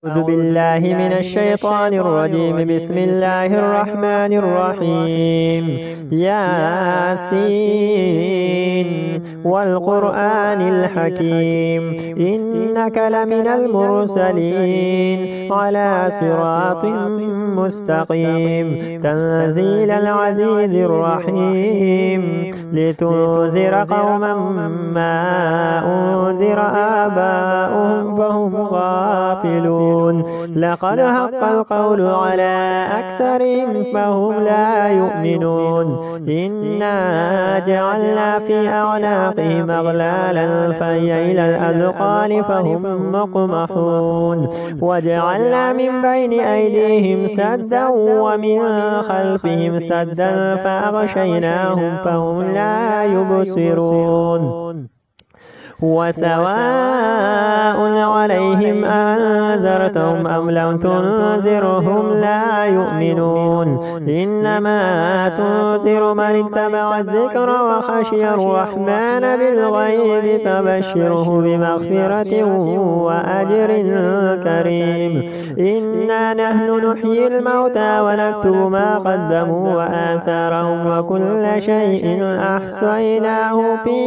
أعوذ بالله من الشيطان الرجيم. بسم الله الرحمن الرحيم. ياسين والقرآن الحكيم إنك لمن المرسلين على صراط مستقيم تنزيل العزيز الرحيم لتنذر قوما ما أنذر آباؤهم فهم غافلون. لقد حق القول على أكثرهم فهم لا يؤمنون. إنا جعلنا في أعناقهم أغلالا فهي إلى الأذقان فهم مقمحون. وجعلنا من بين أيديهم سدا ومن خلفهم سدا فأغشيناهم فهم لا يبصرون. وسواء عليهم أنذرتهم أم لم تنذرهم لا يؤمنون. إنما تنذر من اتبع الذكر وخشي الرحمن بالغيب فبشره بمغفرة وأجر كريم. إنا نحن نحيي الموتى ونكتب ما قدموا وآثارهم وكل شيء أحصيناه في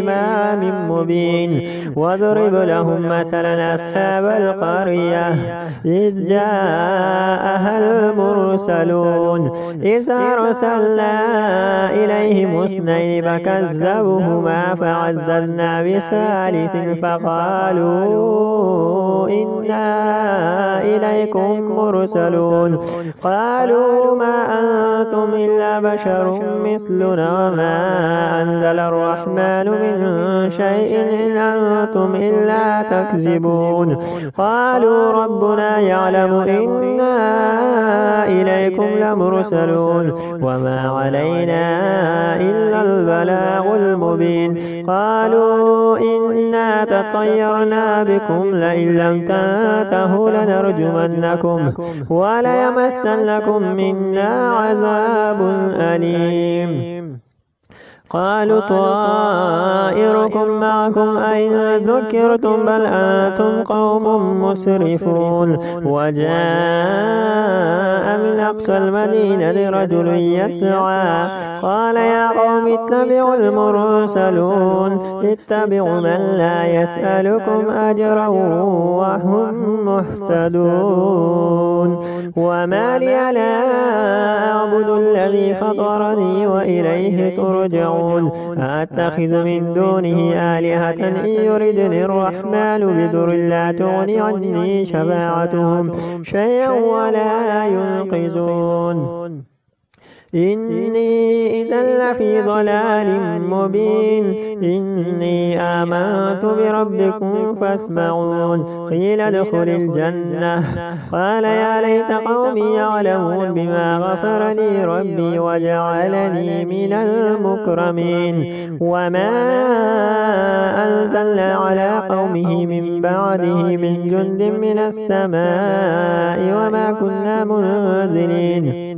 إمام مبين. واضرب لهم مثلا أصحاب القرية إذ جاءها المرسلون إذ أرسلنا إليهم اثنين فكذبوهما فعززنا بثالث فقالوا إنا إليكم مرسلون. قالوا ما أنتم إلا بشر مثلنا وما أنزل الرحمن من شيء إن أنتم إلا تكذبون. قالوا ربنا يعلم إنا إليكم لمرسلون وما علينا إلا البلاغ المبين. قالوا إنا تطيرنا بكم لئن لم تنتهوا لنرجمنكم وليمسنكم منا عذاب أليم. قالوا طائركم معكم أين ذكرتم بل أنتم قوم مسرفون. وجاء من أقصى المدينة رجل يسعى قال يا قوم اتبعوا المرسلون اتبعوا من لا يسألكم أجرا وهم مهتدون. وما لي لا أعبد الذي فطرني وإليه ترجعون. أتخذ من دونه آلهة إن يردني الرحمن بضر لا تغني عني شفاعتهم شيئا ولا ينقذون. إني إذا لفي ضلال مبين. إني آمنت بربكم فاسمعون. قيل ادخل الجنة قال يا ليت قومي يعلمون بما غفر لي ربي وجعلني من المكرمين. وما أنزلنا على قومه من بعده من جند من السماء وما كنا منزلين.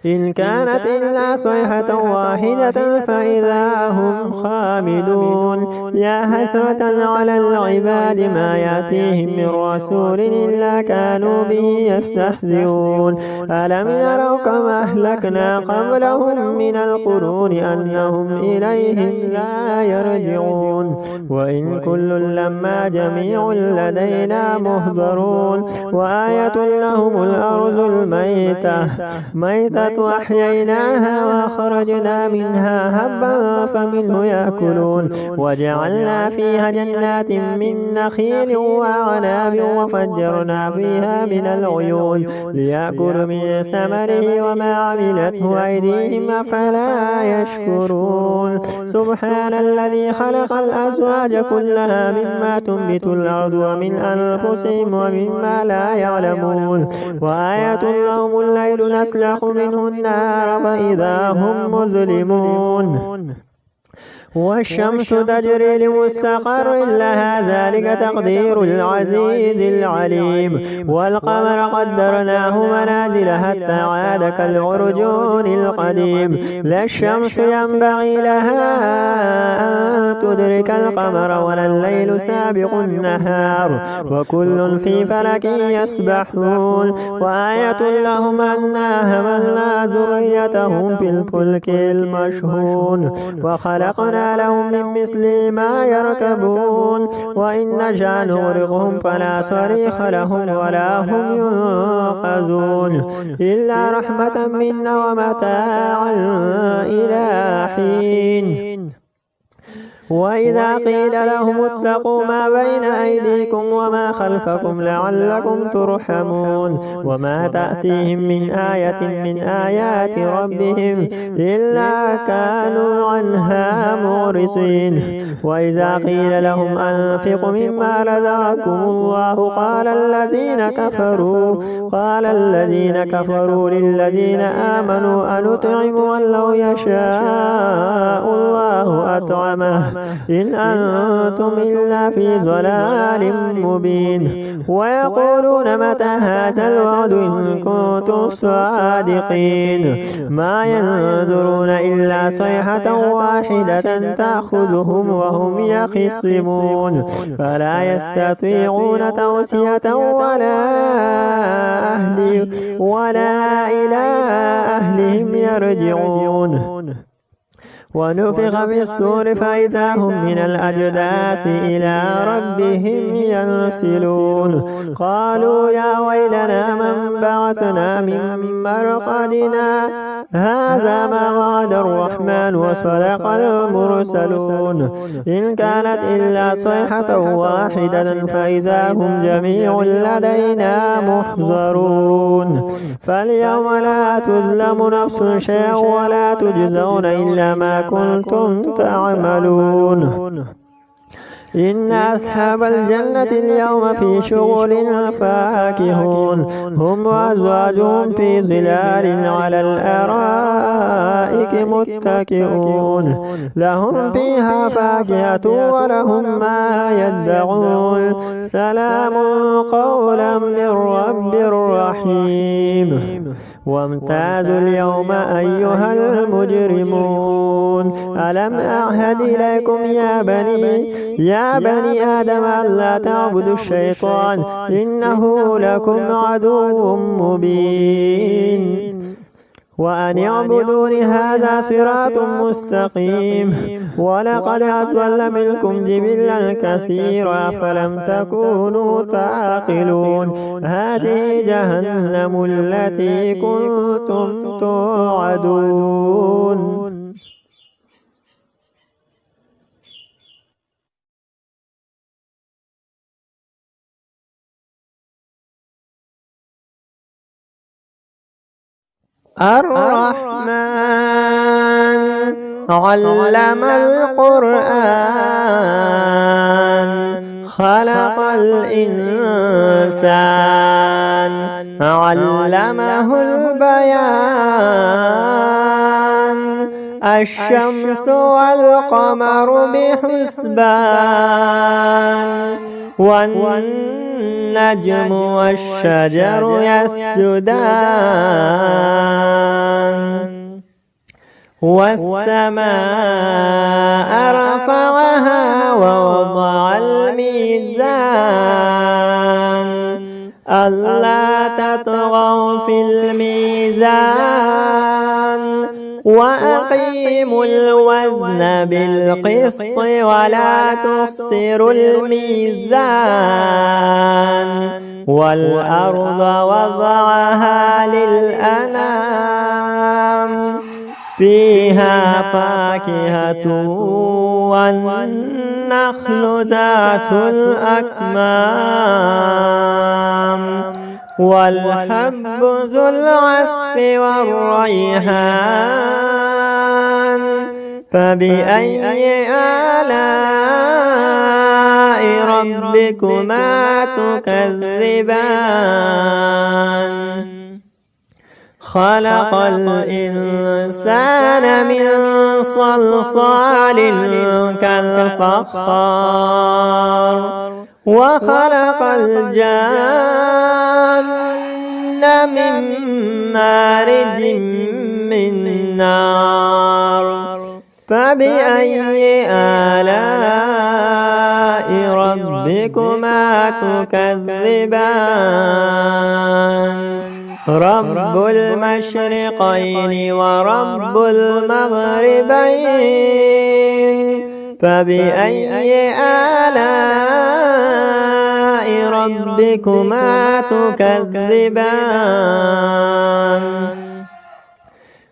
إن كانت إلا صيحة واحدة فإذا هم خامدون. يا حسرة على العباد ما يأتيهم من رسول إلا كانوا به يستهزئون. ألم يروا كما أهلكنا قبلهم من القرون أنهم إليهم لا يرجعون. وإن كل لما جميع لدينا مهضرون. وآية لهم الأرض الميتة أحييناها وأخرجنا منها هبا فمنه يأكلون. وجعلنا فيها جنات من نخيل وأعناب وفجرنا فيها من العيون ليأكلوا من ثمره وما عملته أيديهم أفلا يشكرون. سبحان الذي خلق الأزواج كلها مما تنبت الأرض ومن أنفسهم ومما لا يعلمون. وآية لهم الليل نسلخ منه النار فإذا هم مظلمون. والشمس تجري لمستقر لها ذلك تقدير العزيز العليم والقمر قدرناه منازل حتى عاد كالعرجون القديم لا الشمس ينبغي لها أن تدرك القمر ولا الليل سابق النهار وكل في فلك يسبحون وآية لهم أنا حملنا ذريتهم في الفلك المشحون وخلقنا لهم من مثل ما يركبون وإن نشأ نغرقهم فلا صريخ لهم ولا هم ينقذون إلا رحمة منا ومتاعا إلى حين وإذا قيل لهم اتقوا ما بين أيديكم وما خلفكم لعلكم ترحمون وما تأتيهم من آية من آيات ربهم إلا كانوا عنها معرضين وإذا قيل لهم أنفقوا مما رزقكم الله قال الذين كفروا للذين آمنوا أنطعم من لو يشاء الله أطعمه إن أنتم إلا في ضلال مبين ويقولون متى هذا الوعد إن كنتم صادقين ما ينظرون إلا صيحة واحدة تأخذهم وهم يخصمون فلا يستطيعون توصية ولا إلى أهلهم يرجعون ونفخ في الصور فإذا هم من الأجداث إلى ربهم ينسلون قالوا يا ويلنا من بعثنا من مرقدنا هذا ما وعد الرحمن وصدق المرسلون إن كانت إلا صيحة واحدة فإذا هم جميع لدينا محضرون فاليوم لا تظلم نفس شيئا ولا تجزون إلا ما كنتم تعملون إن أصحاب الجنة اليوم في شغل فاكهون هم وأزواجهم في ظلال على الأرائك متكئون لهم فيها فاكهة ولهم ما يدعون سلام قولا من رب رحيم وامتازوا اليوم أيها المجرمون ألم أعهد إليكم يا بني آدم ألا تعبدوا الشيطان إنه لكم عدو مبين وأن اعبدون هذا صراط مستقيم ولقد أضل منكم جبلا كثيرا فلم تكونوا تعقلون هذه جهنم التي كنتم توعدون الرحمن علم القرآن خلق الإنسان علمه البيان الشمس والقمر بحسبان والنجم والشجر يسجدان والسماء رفعها ووضع الميزان ألا تطغوا في الميزان وأقيموا الوزن بالقسط ولا تخسروا الميزان والأرض وضعها للأنام فيها فاكهة والنخل ذات الأكمام والحب ذو العصف والريحان فبأي آلاء ربكما تكذبان خلق الإنسان من صلصال كالفخار وخلق الجان من مارج من نار فبأي آلاء ربكما تكذبان رب المشرقين ورب المغربين فبأي آلاء ربكما تكذبان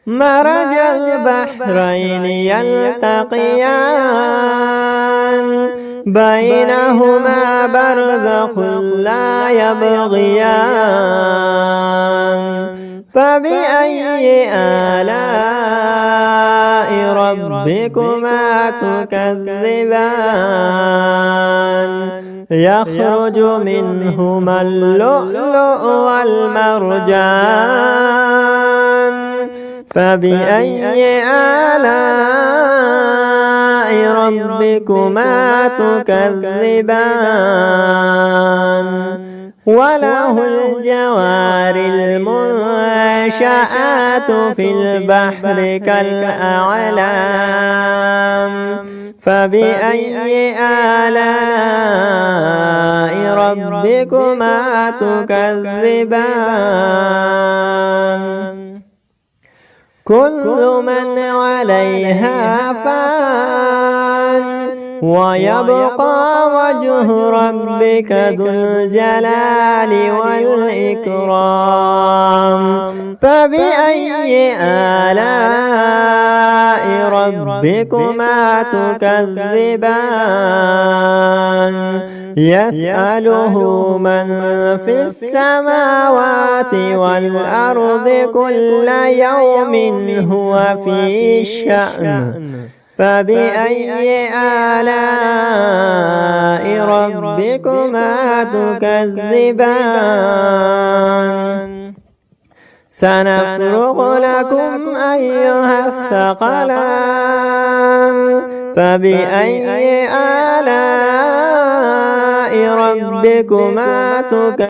مرج البحرين يلتقيان بينهما برزخ لا يبغيان فبأي آلاء ربكما تكذبان يخرج منهما اللؤلؤ والمرجان فبأي آلاء ربكما تكذبان وله الجوار المنشآت في البحر كالأعلام فبأي آلاء ربكما تكذبان كل من عليها فان ويبقى وجه ربك ذو الجلال والإكرام فبأي آلاء ربكما تكذبان يسأله من في السماوات والأرض كل يوم هو في شأن فبأي آلاء ربكما تكذبان سنفرغ لكم أيها الثقلان فبأي آلاء ربكما تكذبان